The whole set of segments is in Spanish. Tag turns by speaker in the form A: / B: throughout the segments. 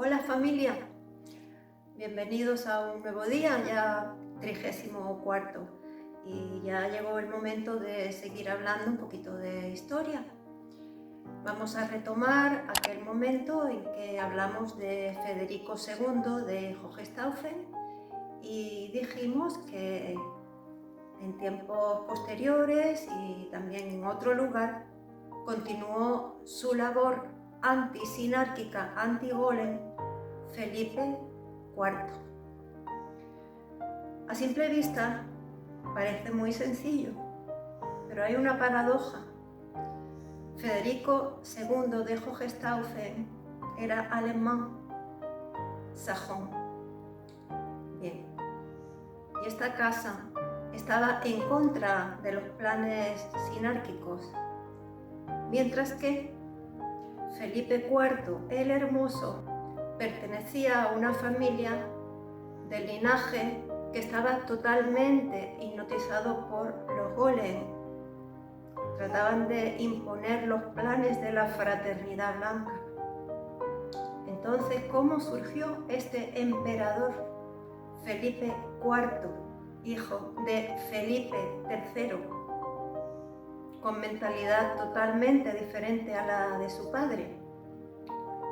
A: Hola familia, bienvenidos a un nuevo día, ya 34, y ya llegó el momento de seguir hablando un poquito de historia. Vamos a retomar aquel momento en que hablamos de Federico II de Hohenstaufen y dijimos que en tiempos posteriores y también en otro lugar continuó su labor antisinárquica, anti-golem, Felipe IV. A simple vista parece muy sencillo, pero hay una paradoja. Federico II de Hohenstaufen era alemán, sajón. Bien, y esta casa estaba en contra de los planes sinárquicos, mientras que Felipe IV el Hermoso pertenecía a una familia del linaje que estaba totalmente hipnotizado por los golem. Trataban de imponer los planes de la fraternidad blanca. Entonces, ¿cómo surgió este emperador Felipe IV, hijo de Felipe III, con mentalidad totalmente diferente a la de su padre?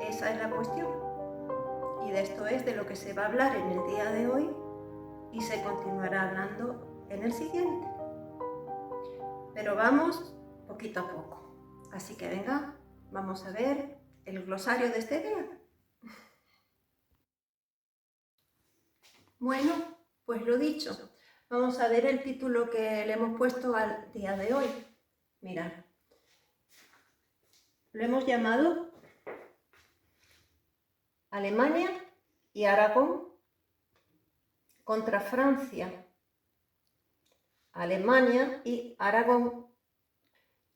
A: Esa es la cuestión. Y de esto es de lo que se va a hablar en el día de hoy y se continuará hablando en el siguiente. Pero vamos poquito a poco. Así que venga, vamos a ver el glosario de este día. Bueno, pues lo dicho, vamos a ver el título que le hemos puesto al día de hoy. Mirad, lo hemos llamado Alemania y Aragón contra Francia. Alemania y Aragón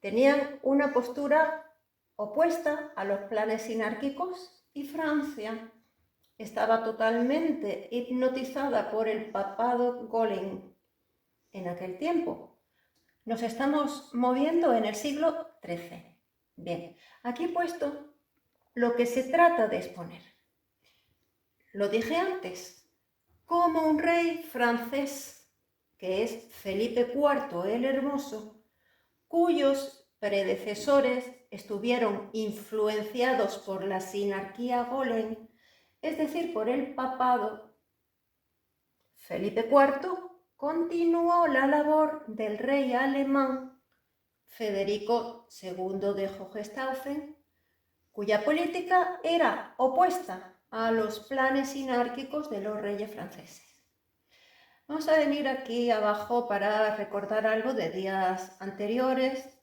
A: tenían una postura opuesta a los planes sinárquicos y Francia estaba totalmente hipnotizada por el papado golem en aquel tiempo. Nos estamos moviendo en el siglo XIII. Bien, aquí he puesto lo que se trata de exponer. Lo dije antes, como un rey francés, que es Felipe IV el Hermoso, cuyos predecesores estuvieron influenciados por la sinarquía golem, es decir, por el papado, Felipe IV continuó la labor del rey alemán Federico II de Hohenstaufen, cuya política era opuesta a los planes sinárquicos de los reyes franceses. Vamos a venir aquí abajo para recordar algo de días anteriores,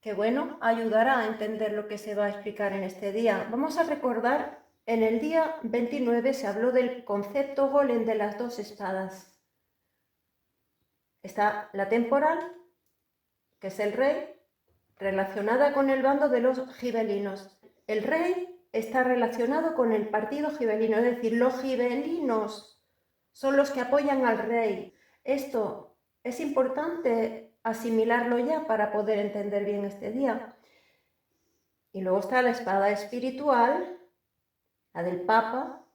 A: que bueno, ayudará a entender lo que se va a explicar en este día. Vamos a recordar, en el día 29 se habló del concepto golem de las dos espadas. Está la temporal, que es el rey, relacionada con el bando de los gibelinos. El rey está relacionado con el partido gibelino, es decir, los gibelinos son los que apoyan al rey. Esto es importante asimilarlo ya para poder entender bien este día. Y luego está la espada espiritual, la del Papa,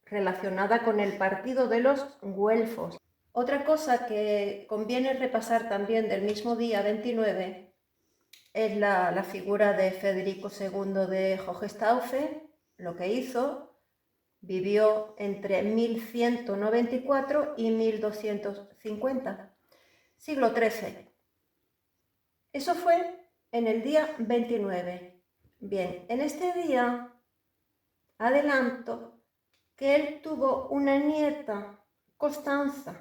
A: relacionada con el partido de los güelfos. Otra cosa que conviene repasar también del mismo día 29 es la figura de Federico II de Hohenstaufen, lo que hizo. Vivió entre 1194 y 1250, siglo XIII. Eso fue en el día 29. Bien, en este día adelanto que él tuvo una nieta, Constanza,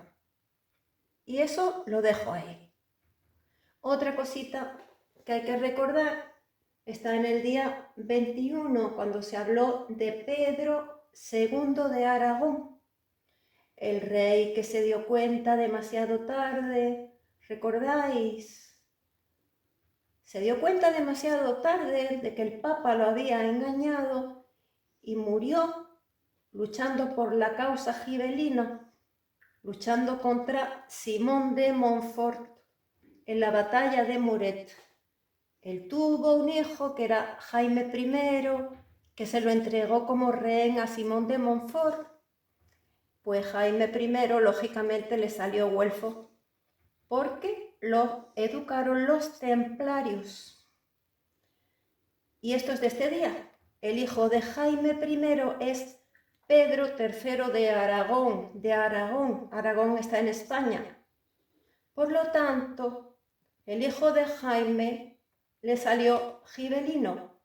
A: y eso lo dejo ahí. Otra cosita que hay que recordar está en el día 21, cuando se habló de Pedro II de Aragón, el rey que se dio cuenta demasiado tarde. ¿Recordáis? Se dio cuenta demasiado tarde de que el Papa lo había engañado y murió luchando por la causa gibelina, luchando contra Simón de Montfort en la batalla de Muret. Él tuvo un hijo que era Jaime I que se lo entregó como rehén a Simón de Montfort, pues Jaime I lógicamente le salió güelfo, porque lo educaron los templarios. Y esto es de este día. El hijo de Jaime I es Pedro III de Aragón, Aragón está en España. Por lo tanto, el hijo de Jaime le salió gibelino.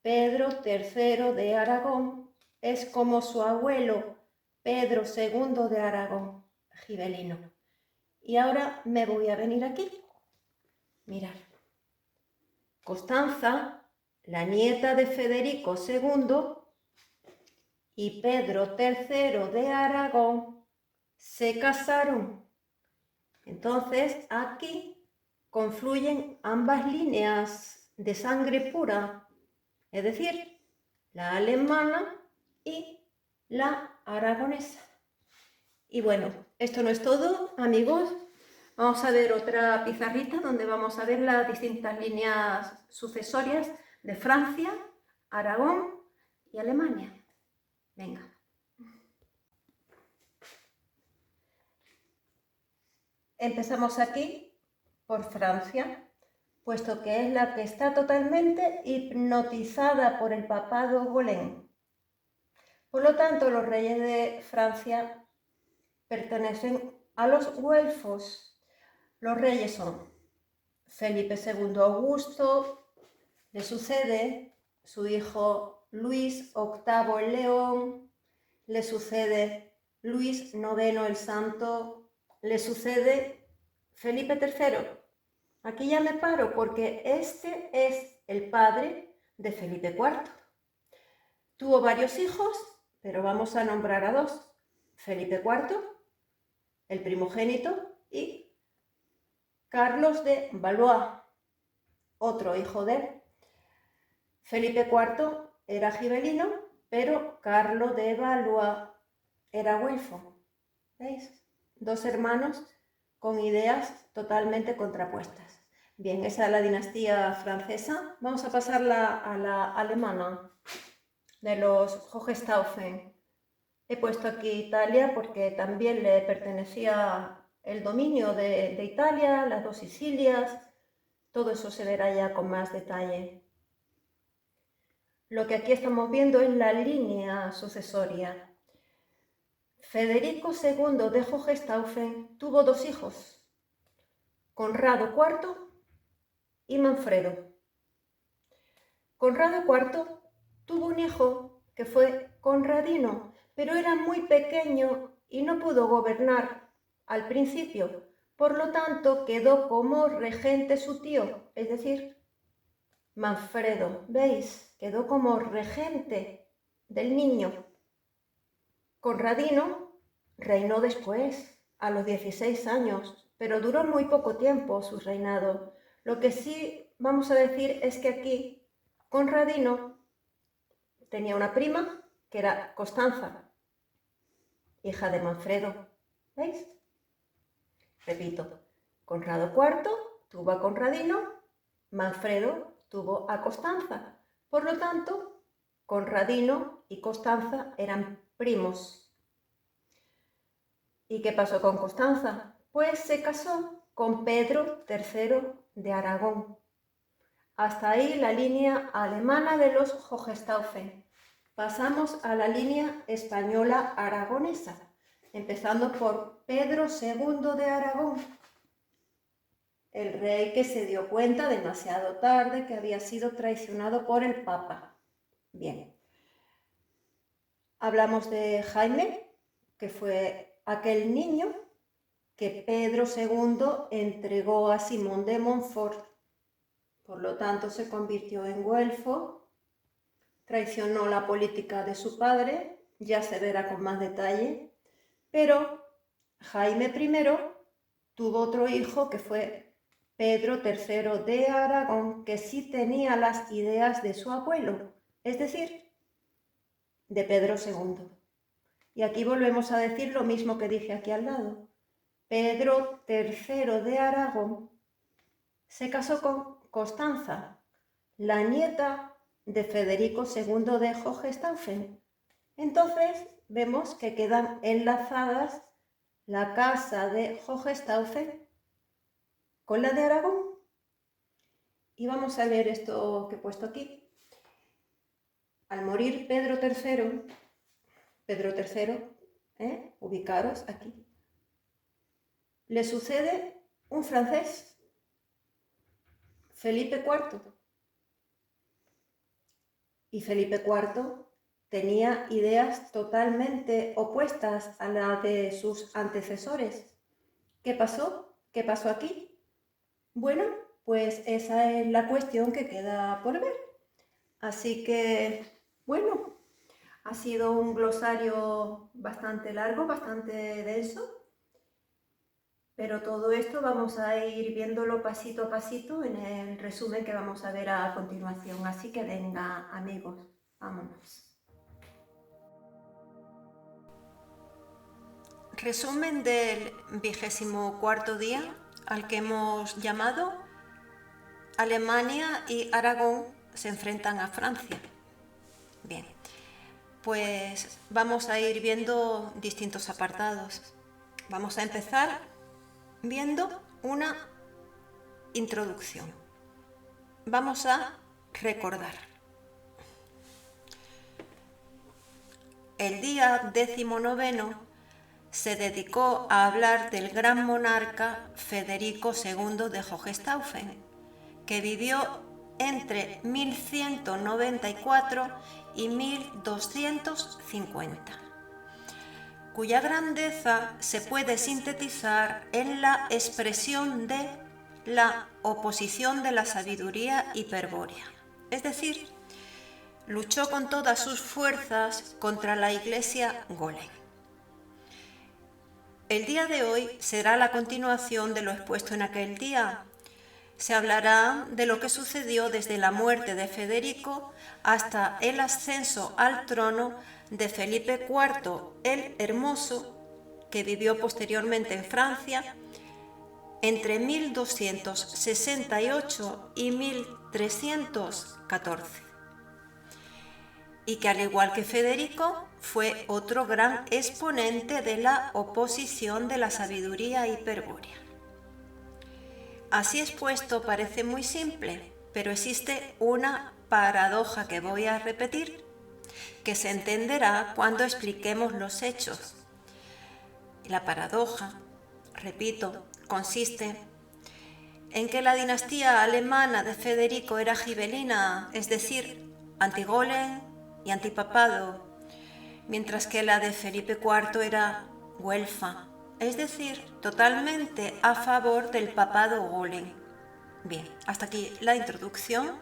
A: Pedro III de Aragón es como su abuelo Pedro II de Aragón, gibelino. Y ahora me voy a venir aquí. Mirad. Constanza, la nieta de Federico II, y Pedro III de Aragón se casaron. Entonces aquí confluyen ambas líneas de sangre pura, es decir, la alemana y la aragonesa. Y bueno, esto no es todo, amigos. Vamos a ver otra pizarrita donde vamos a ver las distintas líneas sucesorias de Francia, Aragón y Alemania. Venga. Empezamos aquí por Francia, puesto que es la que está totalmente hipnotizada por el papado Golem. Por lo tanto, los reyes de Francia pertenecen a los güelfos. Los reyes son Felipe II Augusto, le sucede su hijo Luis VIII el León, le sucede Luis IX el Santo, le sucede Felipe III. Aquí ya me paro porque este es el padre de Felipe IV. Tuvo varios hijos, pero vamos a nombrar a dos. Felipe IV, el primogénito, y Carlos de Valois, otro hijo de él. Felipe IV era gibelino, pero Carlos de Valois era güelfo. ¿Veis? Dos hermanos con ideas totalmente contrapuestas. Bien, esa es la dinastía francesa. Vamos a pasarla a la alemana, de los Hohenstaufen. He puesto aquí Italia porque también le pertenecía el dominio de Italia, las dos Sicilias. Todo eso se verá ya con más detalle. Lo que aquí estamos viendo es la línea sucesoria. Federico II de Hohenstaufen tuvo dos hijos, Conrado IV y Manfredo. Conrado IV tuvo un hijo que fue Conradino, pero era muy pequeño y no pudo gobernar al principio. Por lo tanto, quedó como regente su tío, es decir, Manfredo. ¿Veis? Quedó como regente del niño. Conradino reinó después, a los 16 años, pero duró muy poco tiempo su reinado. Lo que sí vamos a decir es que aquí Conradino tenía una prima que era Constanza, hija de Manfredo. ¿Veis? Repito, Conrado IV tuvo a Conradino, Manfredo tuvo a Constanza. Por lo tanto, Conradino y Constanza eran primos. ¿Y qué pasó con Constanza? Pues se casó con Pedro III de Aragón. Hasta ahí la línea alemana de los Hohenstaufen. Pasamos a la línea española aragonesa, empezando por Pedro II de Aragón, el rey que se dio cuenta demasiado tarde que había sido traicionado por el Papa. Bien. Hablamos de Jaime, que fue aquel niño que Pedro II entregó a Simón de Montfort. Por lo tanto, se convirtió en güelfo, traicionó la política de su padre, ya se verá con más detalle, pero Jaime I tuvo otro hijo que fue Pedro III de Aragón, que sí tenía las ideas de su abuelo, es decir, de Pedro II. Y aquí volvemos a decir lo mismo que dije aquí al lado. Pedro III de Aragón se casó con Constanza, la nieta de Federico II de Hohenstaufen. Entonces vemos que quedan enlazadas la casa de Hohenstaufen con la de Aragón. Y vamos a leer esto que he puesto aquí. Al morir Pedro III, ubicaros aquí, le sucede un francés, Felipe IV. Y Felipe IV tenía ideas totalmente opuestas a las de sus antecesores. ¿Qué pasó? ¿Qué pasó aquí? Bueno, pues esa es la cuestión que queda por ver. Así que, bueno, ha sido un glosario bastante largo, bastante denso, pero todo esto vamos a ir viéndolo pasito a pasito en el resumen que vamos a ver a continuación. Así que venga, amigos, vámonos. Resumen del 24º día, al que hemos llamado Alemania y Aragón se enfrentan a Francia. Bien, pues vamos a ir viendo distintos apartados. Vamos a empezar viendo una introducción. Vamos a recordar. El día 19º se dedicó a hablar del gran monarca Federico II de Hohenstaufen, que vivió entre 1194 y 1250, cuya grandeza se puede sintetizar en la expresión de la oposición de la sabiduría hiperbórea, es decir, luchó con todas sus fuerzas contra la Iglesia Golem. El día de hoy será la continuación de lo expuesto en aquel día. Se hablará de lo que sucedió desde la muerte de Federico hasta el ascenso al trono de Felipe IV el Hermoso, que vivió posteriormente en Francia entre 1268 y 1314, y que al igual que Federico fue otro gran exponente de la oposición de la sabiduría hiperbórea. Así expuesto parece muy simple, pero existe una paradoja que voy a repetir, que se entenderá cuando expliquemos los hechos. La paradoja, repito, consiste en que la dinastía alemana de Federico era gibelina, es decir, anti-Golem y antipapado, mientras que la de Felipe IV era güelfa, es decir, totalmente a favor del papado Golem. Bien, hasta aquí la introducción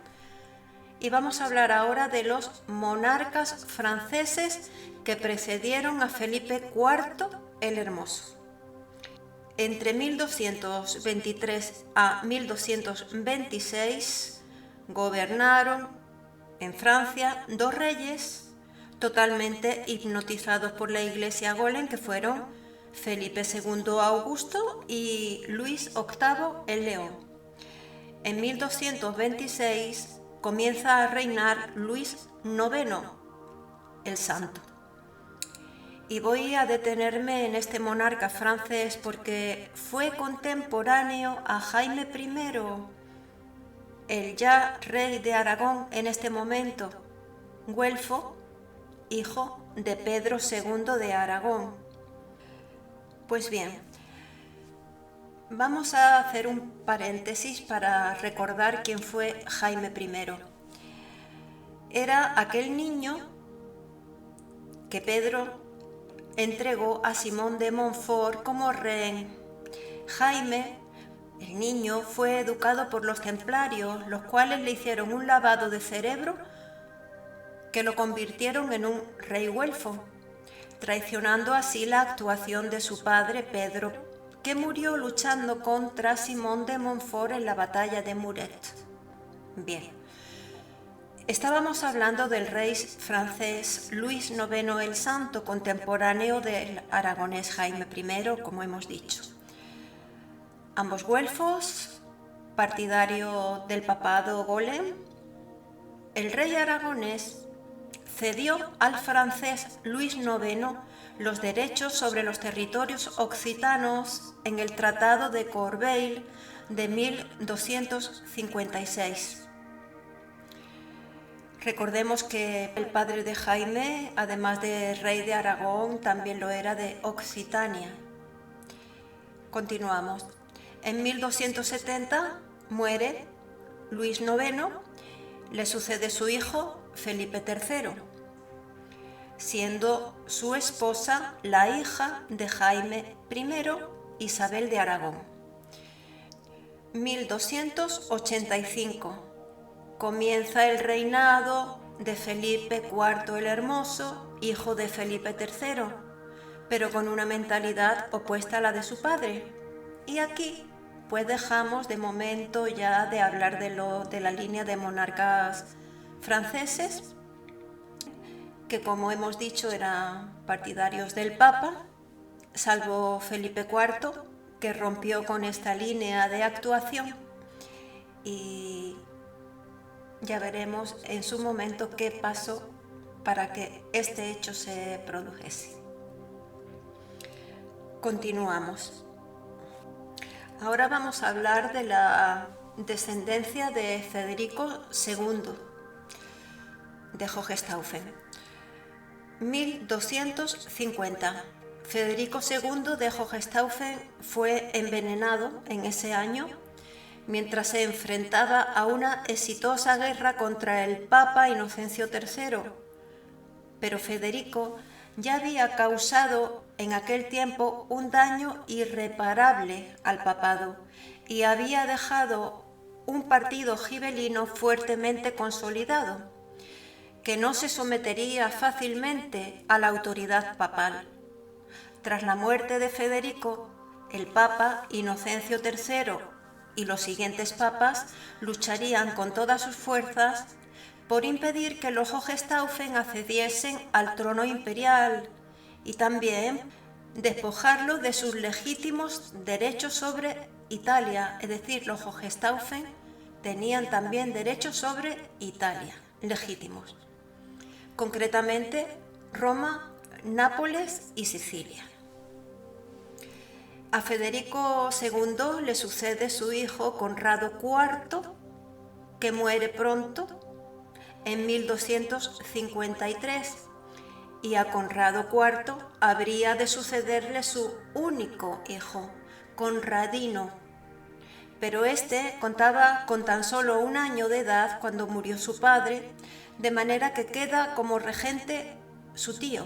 A: y vamos a hablar ahora de los monarcas franceses que precedieron a Felipe IV el Hermoso. Entre 1223 a 1226 gobernaron en Francia dos reyes totalmente hipnotizados por la Iglesia Golem, que fueron Felipe II Augusto y Luis VIII el León. En 1226 comienza a reinar Luis IX el Santo. Y voy a detenerme en este monarca francés porque fue contemporáneo a Jaime I, el ya rey de Aragón en este momento, güelfo, hijo de Pedro II de Aragón. Pues bien, vamos a hacer un paréntesis para recordar quién fue Jaime I. Era aquel niño que Pedro entregó a Simón de Montfort como rehén. Jaime, el niño, fue educado por los templarios, los cuales le hicieron un lavado de cerebro que lo convirtieron en un rey güelfo, traicionando así la actuación de su padre Pedro, que murió luchando contra Simón de Montfort en la batalla de Muret. Bien, estábamos hablando del rey francés Luis IX el Santo, contemporáneo del aragonés Jaime I, como hemos dicho. Ambos güelfos, partidario del papado Golem, el rey aragonés cedió al francés Luis IX los derechos sobre los territorios occitanos en el Tratado de Corbeil de 1256. Recordemos que el padre de Jaime, además de rey de Aragón, también lo era de Occitania. Continuamos. En 1270 muere Luis IX, le sucede su hijo Felipe III, siendo su esposa la hija de Jaime I, Isabel de Aragón. 1285. Comienza el reinado de Felipe IV el Hermoso, hijo de Felipe III, pero con una mentalidad opuesta a la de su padre. Y aquí pues dejamos de momento ya de hablar de la línea de monarcas franceses, que como hemos dicho eran partidarios del Papa, salvo Felipe IV, que rompió con esta línea de actuación, y ya veremos en su momento qué pasó para que este hecho se produjese. Continuamos. Ahora vamos a hablar de la descendencia de Federico II de Hohenstaufen. 1250. Federico II de Hohenstaufen fue envenenado en ese año mientras se enfrentaba a una exitosa guerra contra el Papa Inocencio III. Pero Federico ya había causado en aquel tiempo un daño irreparable al papado y había dejado un partido gibelino fuertemente consolidado, que no se sometería fácilmente a la autoridad papal. Tras la muerte de Federico, el Papa Inocencio III y los siguientes papas lucharían con todas sus fuerzas por impedir que los Hohenstaufen accediesen al trono imperial y también despojarlo de sus legítimos derechos sobre Italia, es decir, los Hohenstaufen tenían también derechos sobre Italia, legítimos, concretamente Roma, Nápoles y Sicilia. A Federico II le sucede su hijo Conrado IV, que muere pronto en 1253, y a Conrado IV habría de sucederle su único hijo, Conradino, pero este contaba con tan solo un año de edad cuando murió su padre, de manera que queda como regente su tío,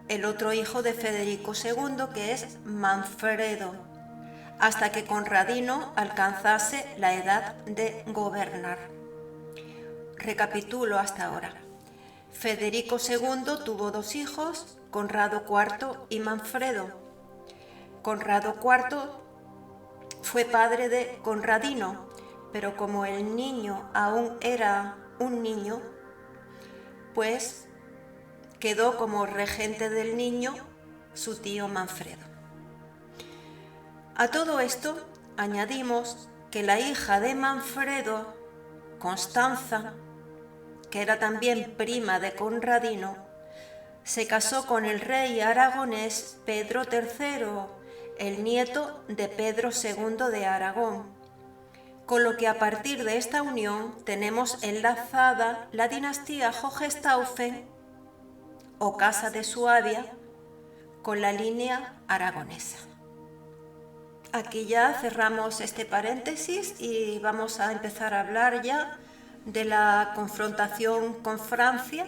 A: el otro hijo de Federico II, que es Manfredo, hasta que Conradino alcanzase la edad de gobernar. Recapitulo hasta ahora. Federico II tuvo dos hijos, Conrado IV y Manfredo. Conrado IV fue padre de Conradino, pero como el niño aún era un niño, pues quedó como regente del niño su tío Manfredo. A todo esto añadimos que la hija de Manfredo, Constanza, que era también prima de Conradino, se casó con el rey aragonés Pedro III, el nieto de Pedro II de Aragón, con lo que a partir de esta unión tenemos enlazada la dinastía Hohenstaufen o Casa de Suabia con la línea aragonesa. Aquí ya cerramos este paréntesis y vamos a empezar a hablar ya de la confrontación con Francia.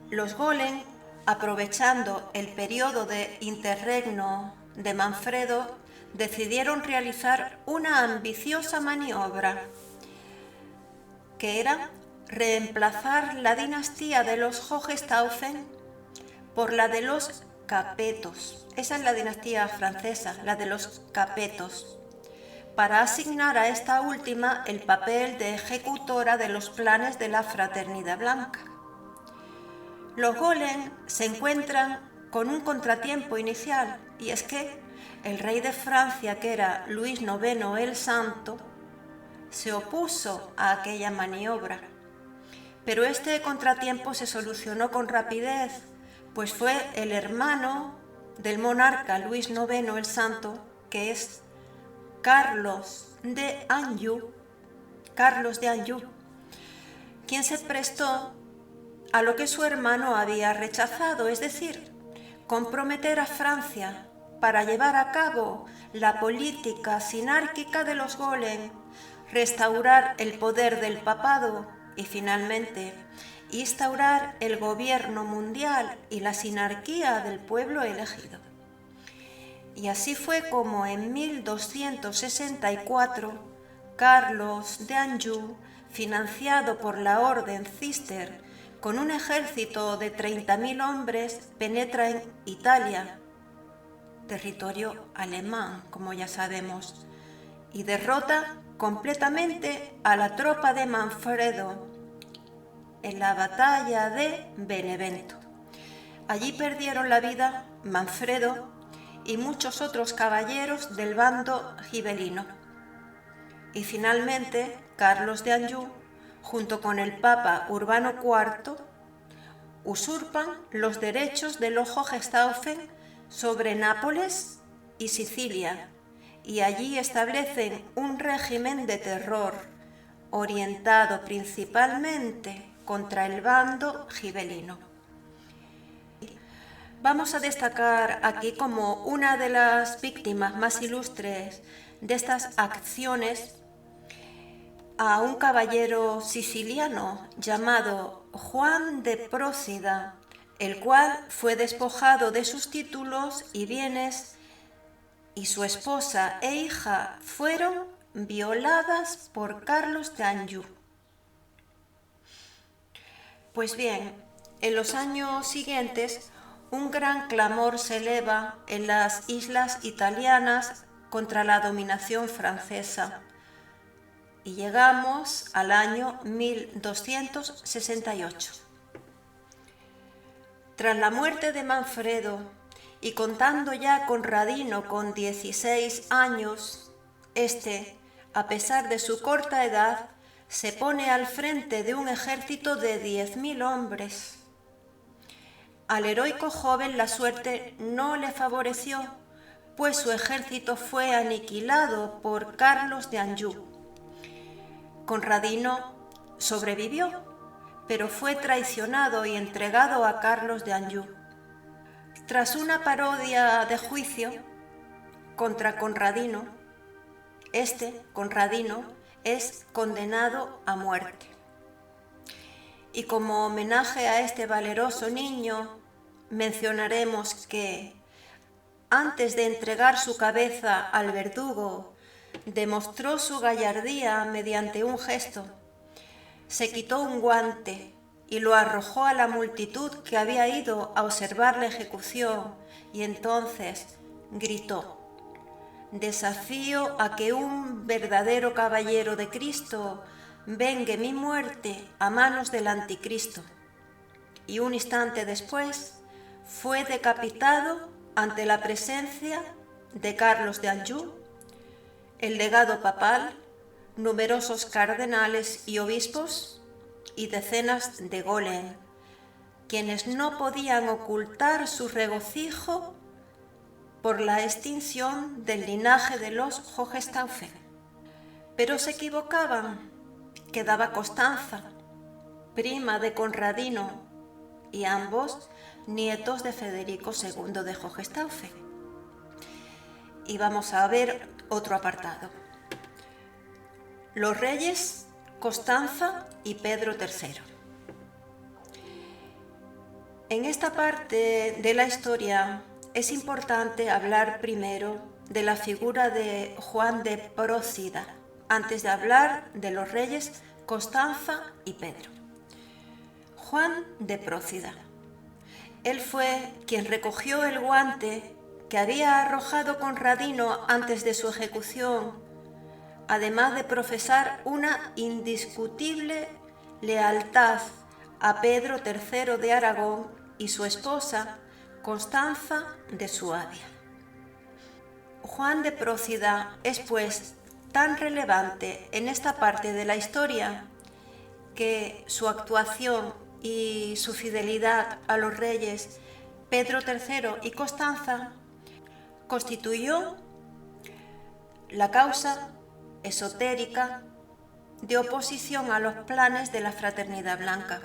A: Los Golem, aprovechando el periodo de interregno de Manfredo, decidieron realizar una ambiciosa maniobra, que era reemplazar la dinastía de los Hohenstaufen por la de los Capetos. Esa es la dinastía francesa, la de los Capetos, para asignar a esta última el papel de ejecutora de los planes de la Fraternidad Blanca. Los Golem se encuentran con un contratiempo inicial, y es que el rey de Francia, que era Luis IX el Santo, se opuso a aquella maniobra. Pero este contratiempo se solucionó con rapidez, pues fue el hermano del monarca Luis IX el Santo, que es Carlos de Anjou, quien se prestó a lo que su hermano había rechazado, es decir, comprometer a Francia para llevar a cabo la política sinárquica de los Golem, restaurar el poder del papado y finalmente instaurar el gobierno mundial y la sinarquía del pueblo elegido. Y así fue como en 1264 Carlos de Anjou, financiado por la Orden Cister, con un ejército de 30.000 hombres, penetra en Italia, territorio alemán, como ya sabemos, y derrota completamente a la tropa de Manfredo en la batalla de Benevento. Allí perdieron la vida Manfredo y muchos otros caballeros del bando gibelino. Y finalmente, Carlos de Anjou, junto con el Papa Urbano IV, usurpan los derechos de los Hohenstaufen sobre Nápoles y Sicilia, y allí establecen un régimen de terror orientado principalmente contra el bando gibelino. Vamos a destacar aquí como una de las víctimas más ilustres de estas acciones a un caballero siciliano llamado Juan de Procida, el cual fue despojado de sus títulos y bienes, y su esposa e hija fueron violadas por Carlos de Anjou. Pues bien, en los años siguientes, un gran clamor se eleva en las islas italianas contra la dominación francesa. Y llegamos al año 1268. Tras la muerte de Manfredo y contando ya con Radino con 16 años, este, a pesar de su corta edad, se pone al frente de un ejército de 10.000 hombres. Al heroico joven la suerte no le favoreció, pues su ejército fue aniquilado por Carlos de Anjou. Conradino sobrevivió, pero fue traicionado y entregado a Carlos de Anjou. Tras una parodia de juicio contra Conradino, Conradino, es condenado a muerte. Y como homenaje a este valeroso niño, mencionaremos que, antes de entregar su cabeza al verdugo, demostró su gallardía mediante un gesto. Se quitó un guante y lo arrojó a la multitud que había ido a observar la ejecución, y entonces gritó: «Desafío a que un verdadero caballero de Cristo vengue mi muerte a manos del anticristo». Y un instante después fue decapitado ante la presencia de Carlos de Anjou, el legado papal, numerosos cardenales y obispos y decenas de golem, quienes no podían ocultar su regocijo por la extinción del linaje de los Hohenstaufen. Pero se equivocaban. Quedaba Constanza, prima de Conradino, y ambos nietos de Federico II de Hohenstaufen. Y vamos a ver otro apartado. Los reyes Constanza y Pedro III. En esta parte de la historia es importante hablar primero de la figura de Juan de Procida, antes de hablar de los reyes Constanza y Pedro. Juan de Procida. Él fue quien recogió el guante que había arrojado Conradino antes de su ejecución, además de profesar una indiscutible lealtad a Pedro III de Aragón y su esposa Constanza de Suabia. Juan de Procida es, pues, tan relevante en esta parte de la historia que su actuación y su fidelidad a los reyes Pedro III y Constanza constituyó la causa esotérica de oposición a los planes de la Fraternidad Blanca.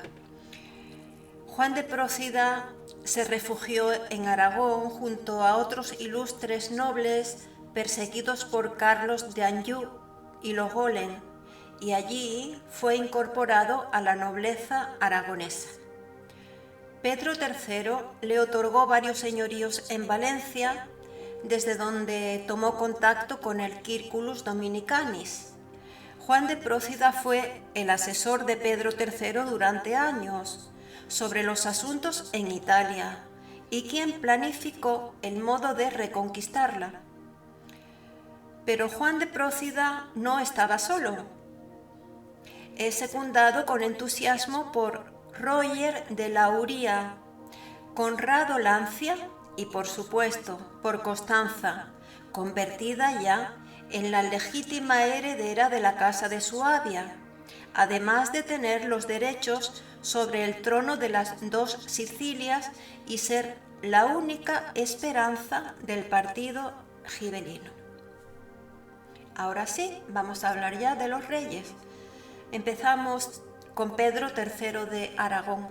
A: Juan de Prócida se refugió en Aragón junto a otros ilustres nobles perseguidos por Carlos de Anjou y los Bolen, y allí fue incorporado a la nobleza aragonesa. Pedro III le otorgó varios señoríos en Valencia, desde donde tomó contacto con el Círculus Dominicanis. Juan de Prócida fue el asesor de Pedro III durante años sobre los asuntos en Italia y quien planificó el modo de reconquistarla. Pero Juan de Prócida no estaba solo. Es secundado con entusiasmo por Roger de la Uría, Conrado Lancia y, por supuesto, por Constanza, convertida ya en la legítima heredera de la casa de Suabia, además de tener los derechos sobre el trono de las dos Sicilias y ser la única esperanza del partido gibelino. Ahora sí, vamos a hablar ya de los reyes. Empezamos con Pedro III de Aragón.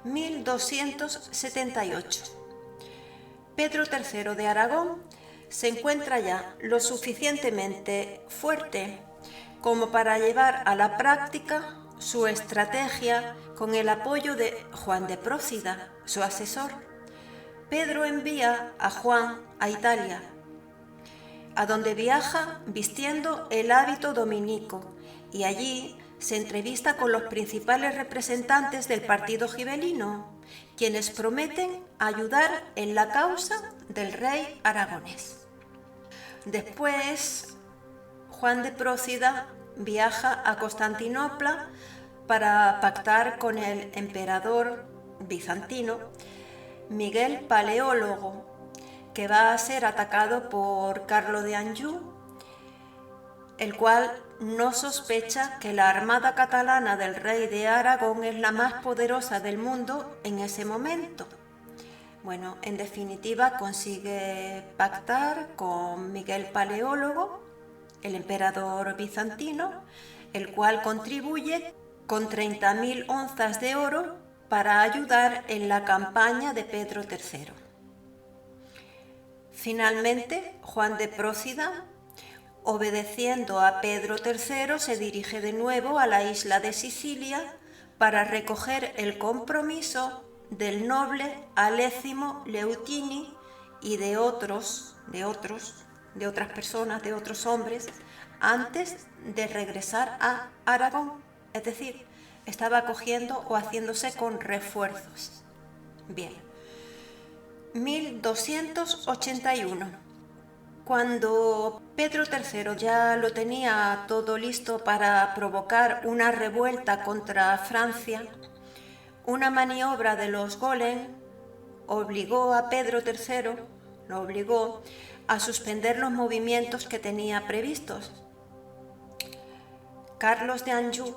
A: 1278. Pedro III de Aragón se encuentra ya lo suficientemente fuerte como para llevar a la práctica su estrategia con el apoyo de Juan de Prócida, su asesor. Pedro envía a Juan a Italia, a donde viaja vistiendo el hábito dominico, y allí se entrevista con los principales representantes del partido gibelino, quienes prometen ayudar en la causa del rey aragonés. Después, Juan de Prócida viaja a Constantinopla para pactar con el emperador bizantino Miguel Paleólogo, que va a ser atacado por Carlos de Anjou, el cual no sospecha que la armada catalana del rey de Aragón es la más poderosa del mundo en ese momento. Bueno, en definitiva consigue pactar con Miguel Paleólogo, el emperador bizantino, el cual contribuye con 30.000 onzas de oro para ayudar en la campaña de Pedro III. Finalmente, Juan de Prócida, obedeciendo a Pedro III, se dirige de nuevo a la isla de Sicilia para recoger el compromiso del noble Alécimo Leutini y de otras personas, de otros hombres, antes de regresar a Aragón. Es decir, estaba acogiendo o haciéndose con refuerzos. Bien. 1281. Cuando Pedro III ya lo tenía todo listo para provocar una revuelta contra Francia, una maniobra de los Bolen obligó a Pedro III, lo obligó a suspender los movimientos que tenía previstos. Carlos de Anjou,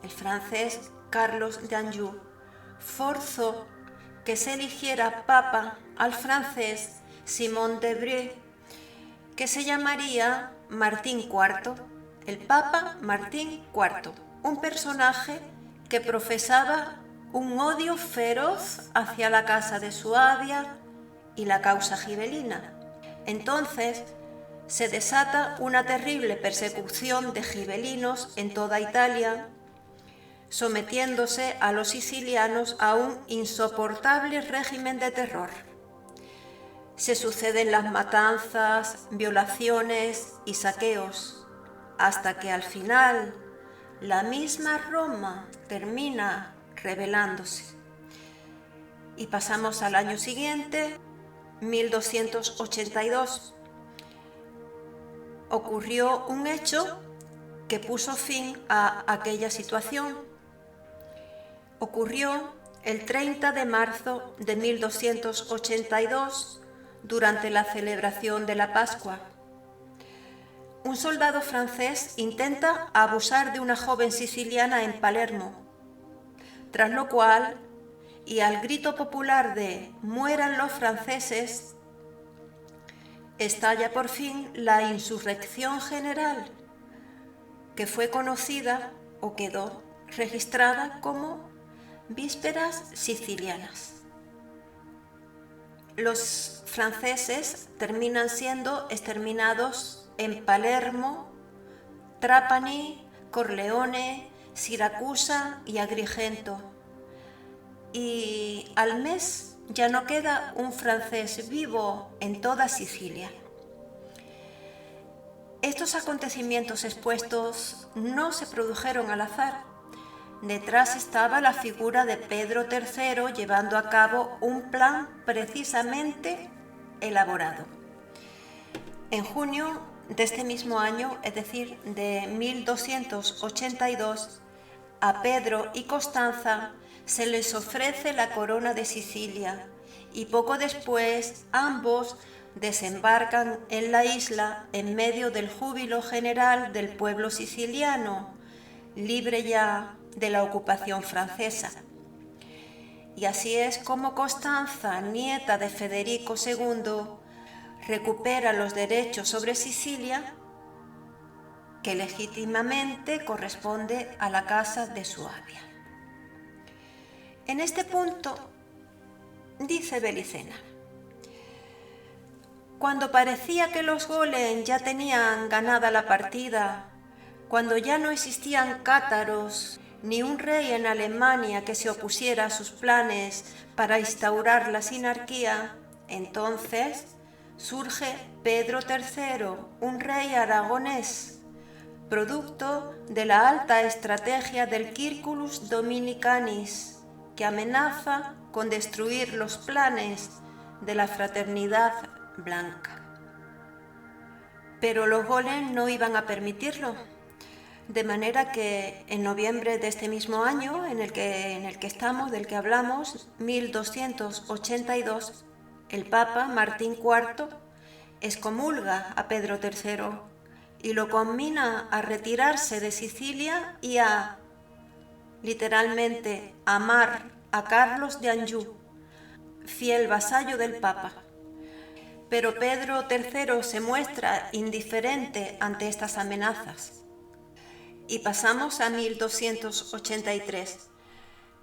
A: el francés Carlos de Anjou, forzó que se eligiera papa al francés Simón de Brie, que se llamaría Martín IV, el Papa Martín IV, un personaje que profesaba un odio feroz hacia la casa de Suabia y la causa gibelina. Entonces se desata una terrible persecución de gibelinos en toda Italia, sometiéndose a los sicilianos a un insoportable régimen de terror. Se suceden las matanzas, violaciones y saqueos, hasta que al final la misma Roma termina rebelándose. Y pasamos al año siguiente, 1282. Ocurrió un hecho que puso fin a aquella situación. Ocurrió el 30 de marzo de 1282, durante la celebración de la Pascua. un soldado francés intenta abusar de una joven siciliana en Palermo, tras lo cual, y al grito popular de «mueran los franceses», estalla por fin la insurrección general, que fue conocida o quedó registrada como Vísperas Sicilianas. Los franceses terminan siendo exterminados en Palermo, Trapani, Corleone, Siracusa y Agrigento. Y al mes ya no queda un francés vivo en toda Sicilia. Estos acontecimientos expuestos no se produjeron al azar. Detrás estaba la figura de Pedro III llevando a cabo un plan precisamente elaborado. En junio de este mismo año, es decir, de 1282, a Pedro y Constanza se les ofrece la corona de Sicilia y poco después ambos desembarcan en la isla en medio del júbilo general del pueblo siciliano, libre ya de la ocupación francesa. Y así es como Constanza, nieta de Federico II, recupera los derechos sobre Sicilia que legítimamente corresponde a la casa de su avia. En este punto, dice Belicena: cuando parecía que los Golen ya tenían ganada la partida, cuando ya no existían cátaros ni un rey en Alemania que se opusiera a sus planes para instaurar la sinarquía, entonces surge Pedro III, un rey aragonés, producto de la alta estrategia del Circulus Dominicanis, que amenaza con destruir los planes de la fraternidad blanca. Pero los Golen no iban a permitirlo, de manera que en noviembre de este mismo año en el que estamos, del que hablamos, 1282, el Papa Martín IV excomulga a Pedro III y lo conmina a retirarse de Sicilia y a, literalmente, amar a Carlos de Anjou, fiel vasallo del Papa. Pero Pedro III se muestra indiferente ante estas amenazas. Y pasamos a 1283.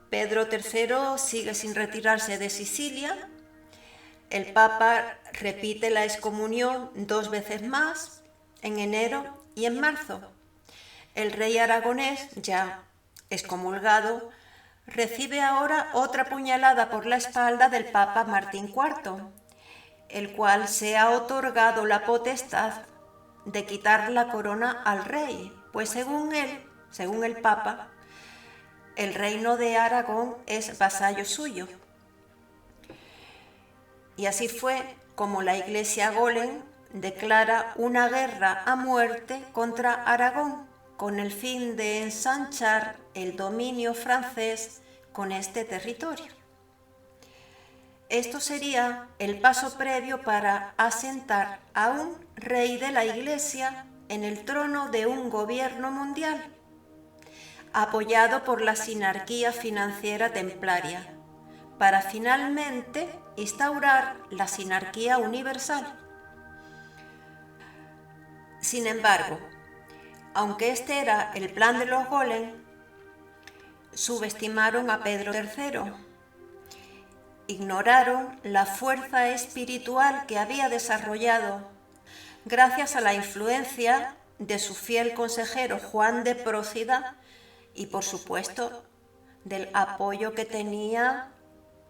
A: Pedro III sigue sin retirarse de Sicilia. El Papa repite la excomunión 2 veces más, en enero y en marzo. El rey aragonés, ya excomulgado, recibe ahora otra puñalada por la espalda del Papa Martín IV, el cual se ha otorgado la potestad de quitar la corona al rey, pues según él, según el Papa, el reino de Aragón es vasallo suyo. Y así fue como la Iglesia Golen declara una guerra a muerte contra Aragón, con el fin de ensanchar el dominio francés con este territorio. Esto sería el paso previo para asentar a un rey de la Iglesia en el trono de un gobierno mundial, apoyado por la sinarquía financiera templaria, para finalmente instaurar la sinarquía universal. Sin embargo, aunque este era el plan de los Golen, subestimaron a Pedro III. Ignoraron la fuerza espiritual que había desarrollado gracias a la influencia de su fiel consejero Juan de Prócida y, por supuesto, del apoyo que tenía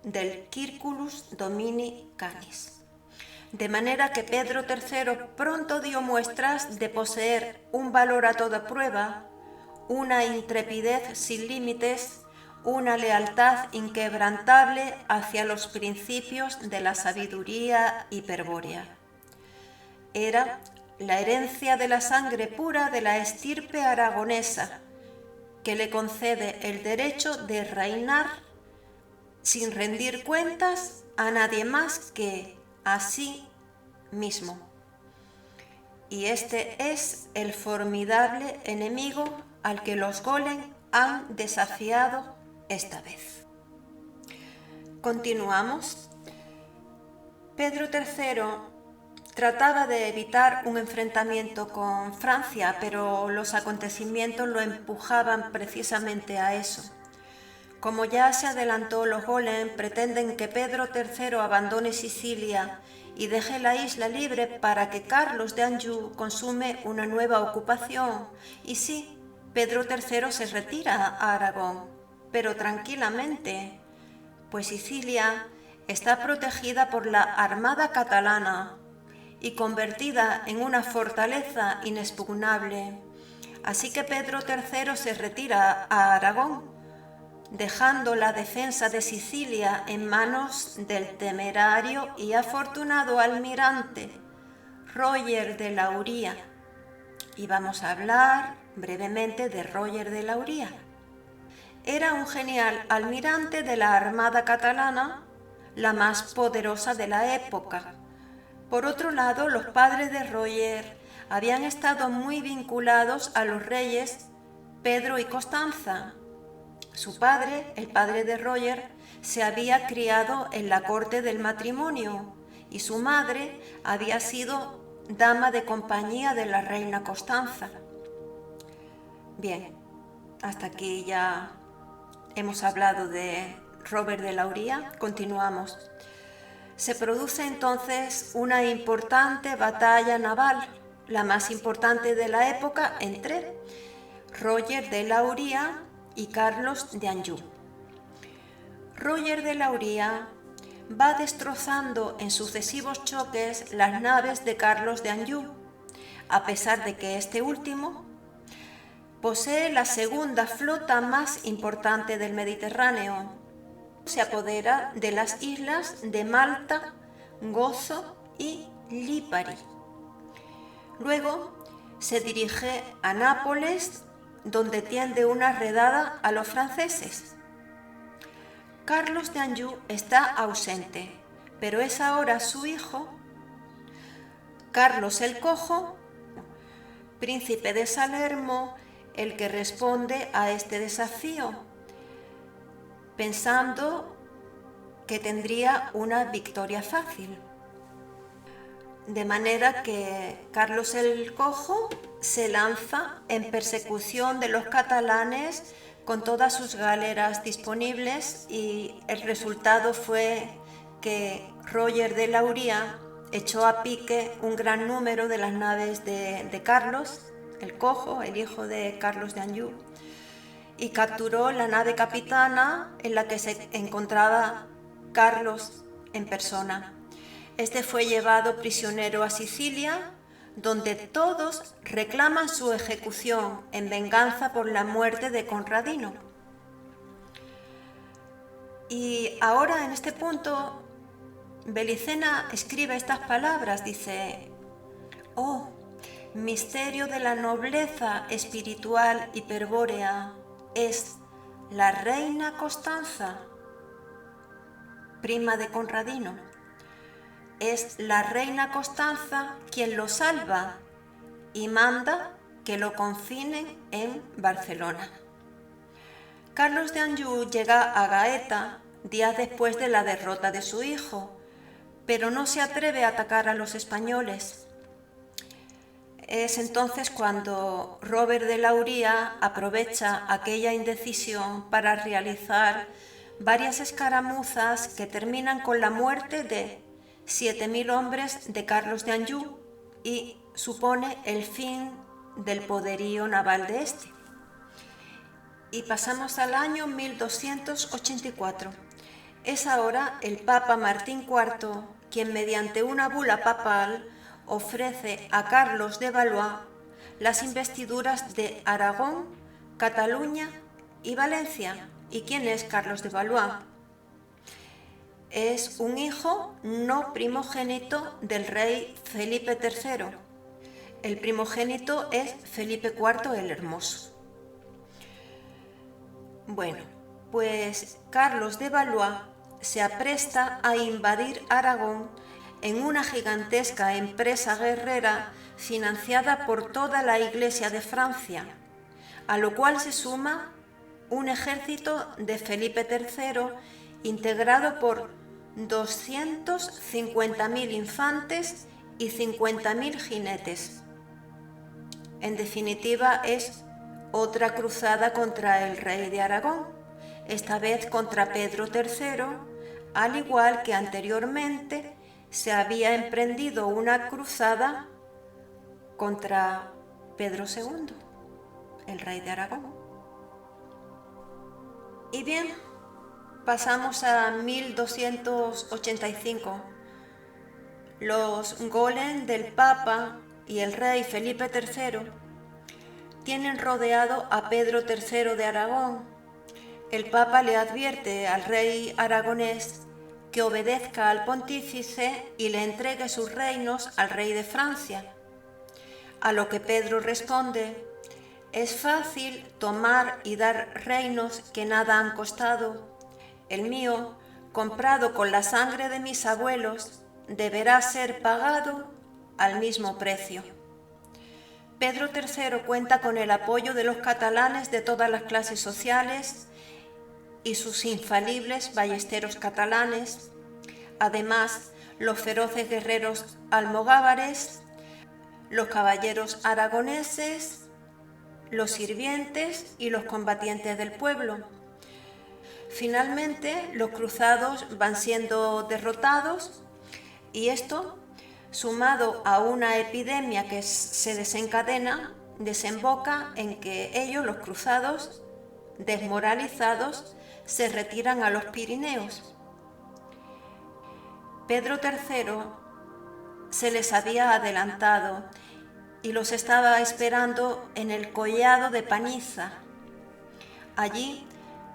A: del Circulus Dominicanis. De manera que Pedro III pronto dio muestras de poseer un valor a toda prueba, una intrepidez sin límites, una lealtad inquebrantable hacia los principios de la sabiduría hiperbórea. Era la herencia de la sangre pura de la estirpe aragonesa, que le concede el derecho de reinar sin rendir cuentas a nadie más que a sí mismo. y este es el formidable enemigo al que los golem han desafiado esta vez. Continuamos. Pedro III trataba de evitar un enfrentamiento con Francia, pero los acontecimientos lo empujaban precisamente a eso. Como ya se adelantó, los golem pretenden que Pedro III abandone Sicilia y deje la isla libre para que Carlos de Anjou consume una nueva ocupación. Y sí, Pedro III se retira a Aragón, pero tranquilamente, pues Sicilia está protegida por la Armada catalana y convertida en una fortaleza inexpugnable. Así que Pedro III se retira a Aragón, dejando la defensa de Sicilia en manos del temerario y afortunado almirante Roger de la Uría. Y vamos a hablar brevemente de Roger de la Uría. Era un genial almirante de la Armada catalana, la más poderosa de la época. Por otro lado, los padres de Roger habían estado muy vinculados a los reyes Pedro y Constanza. Su padre, el padre de Roger, se había criado en la corte del matrimonio y su madre había sido dama de compañía de la reina Constanza. Bien, hasta aquí ya hemos hablado de Robert de la Uría. Continuamos. Se produce entonces una importante batalla naval, la más importante de la época, entre Roger de la Uría y Carlos de Anjou. Roger de la Uría va destrozando en sucesivos choques las naves de Carlos de Anjou, a pesar de que este último posee la segunda flota más importante del Mediterráneo. Se apodera de las islas de Malta, Gozo y Lipari. Luego se dirige a Nápoles, donde tiende una redada a los franceses. Carlos de Anjou está ausente, pero es ahora su hijo, Carlos el Cojo, príncipe de Salermo, el que responde a este desafío, pensando que tendría una victoria fácil. De manera que Carlos el Cojo se lanza en persecución de los catalanes con todas sus galeras disponibles y el resultado fue que Roger de la Uría echó a pique un gran número de las naves de Carlos el Cojo, el hijo de Carlos de Anjou, y capturó la nave capitana en la que se encontraba Carlos en persona. Este fue llevado prisionero a Sicilia, donde todos reclaman su ejecución en venganza por la muerte de Conradino. Y ahora, en este punto, Belicena escribe estas palabras, dice: «Oh, misterio de la nobleza espiritual hiperbórea, es la reina Constanza, prima de Conradino. Es la reina Constanza quien lo salva y manda que lo confinen en Barcelona». Carlos de Anjou llega a Gaeta días después de la derrota de su hijo, pero no se atreve a atacar a los españoles. Es entonces cuando Robert de la Uría aprovecha aquella indecisión para realizar varias escaramuzas que terminan con la muerte de 7.000 hombres de Carlos de Anjou y supone el fin del poderío naval de este. Y pasamos al año 1284. Es ahora el Papa Martín IV quien, mediante una bula papal, ofrece a Carlos de Valois las investiduras de Aragón, Cataluña y Valencia. ¿Y quién es Carlos de Valois? Es un hijo no primogénito del rey Felipe III. El primogénito es Felipe IV el Hermoso. Bueno, pues Carlos de Valois se apresta a invadir Aragón en una gigantesca empresa guerrera financiada por toda la Iglesia de Francia, a lo cual se suma un ejército de Felipe III integrado por 250.000 infantes y 50.000 jinetes. En definitiva, es otra cruzada contra el rey de Aragón, esta vez contra Pedro III, al igual que anteriormente se había emprendido una cruzada contra Pedro II, el rey de Aragón. Y bien, pasamos a 1285. Los golem del Papa y el rey Felipe III tienen rodeado a Pedro III de Aragón. El Papa le advierte al rey aragonés que obedezca al pontífice y le entregue sus reinos al rey de Francia. A lo que Pedro responde: es fácil tomar y dar reinos que nada han costado. El mío, comprado con la sangre de mis abuelos, deberá ser pagado al mismo precio. Pedro III cuenta con el apoyo de los catalanes de todas las clases sociales y sus infalibles ballesteros catalanes, además los feroces guerreros almogávares, los caballeros aragoneses, los sirvientes y los combatientes del pueblo. Finalmente, los cruzados van siendo derrotados y esto, sumado a una epidemia que se desencadena, desemboca en que ellos, los cruzados, desmoralizados, se retiran a los Pirineos. Pedro III se les había adelantado y los estaba esperando en el collado de Paniza. Allí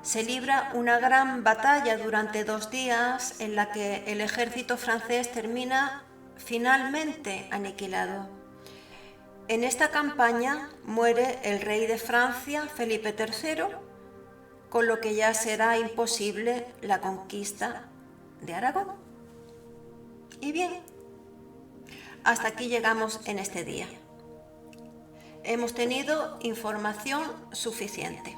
A: se libra una gran batalla durante 2 días en la que el ejército francés termina finalmente aniquilado. En esta campaña muere el rey de Francia, Felipe III, con lo que ya será imposible la conquista de Aragón. Y bien, hasta aquí llegamos en este día. Hemos tenido información suficiente.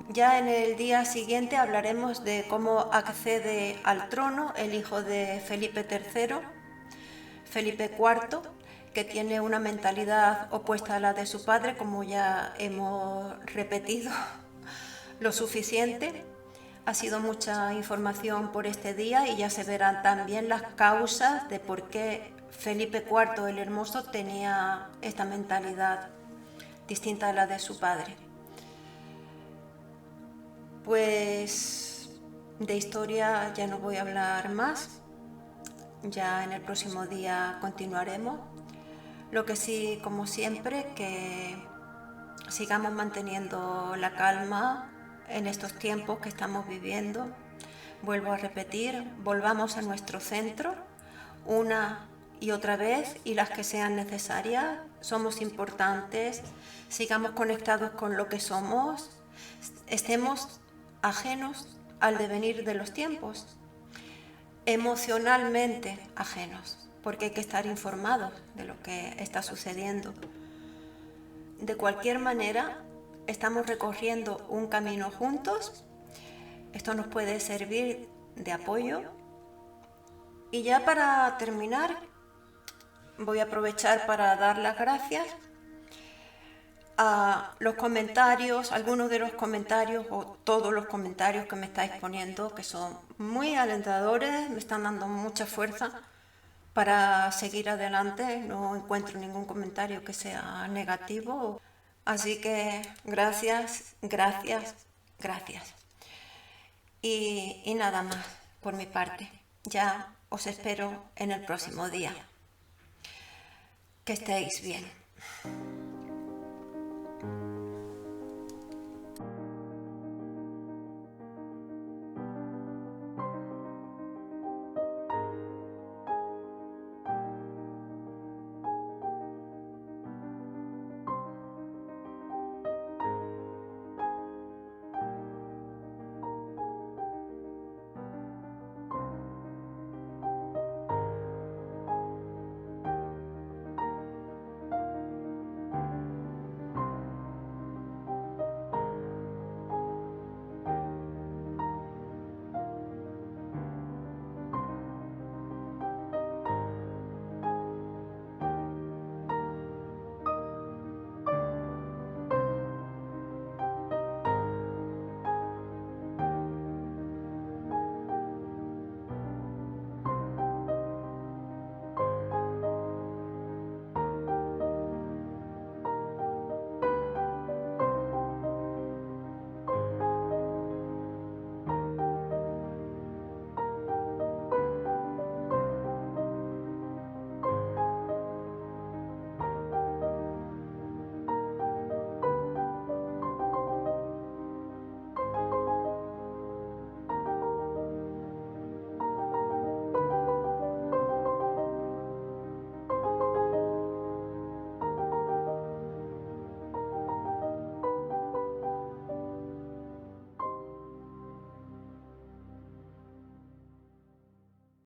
A: Ya en el día siguiente hablaremos de cómo accede al trono el hijo de Felipe III, Felipe IV, que tiene una mentalidad opuesta a la de su padre, como ya hemos repetido lo suficiente. Ha sido mucha información por este día y ya se verán también las causas de por qué Felipe IV el Hermoso tenía esta mentalidad distinta a la de su padre. Pues de historia ya no voy a hablar más, ya en el próximo día continuaremos. Lo que sí, como siempre, que sigamos manteniendo la calma en estos tiempos que estamos viviendo. Vuelvo a repetir, volvamos a nuestro centro una y otra vez y las que sean necesarias. Somos importantes, sigamos conectados con lo que somos, estemos ajenos al devenir de los tiempos, emocionalmente ajenos, porque hay que estar informados de lo que está sucediendo. De cualquier manera, estamos recorriendo un camino juntos. Esto nos puede servir de apoyo. Y ya para terminar, voy a aprovechar para dar las gracias a los comentarios, algunos de los comentarios o todos los comentarios que me estáis poniendo, que son muy alentadores, me están dando mucha fuerza para seguir adelante. No encuentro ningún comentario que sea negativo, así que gracias, gracias, gracias. Y nada más por mi parte. Ya os espero en el próximo día. Que estéis bien.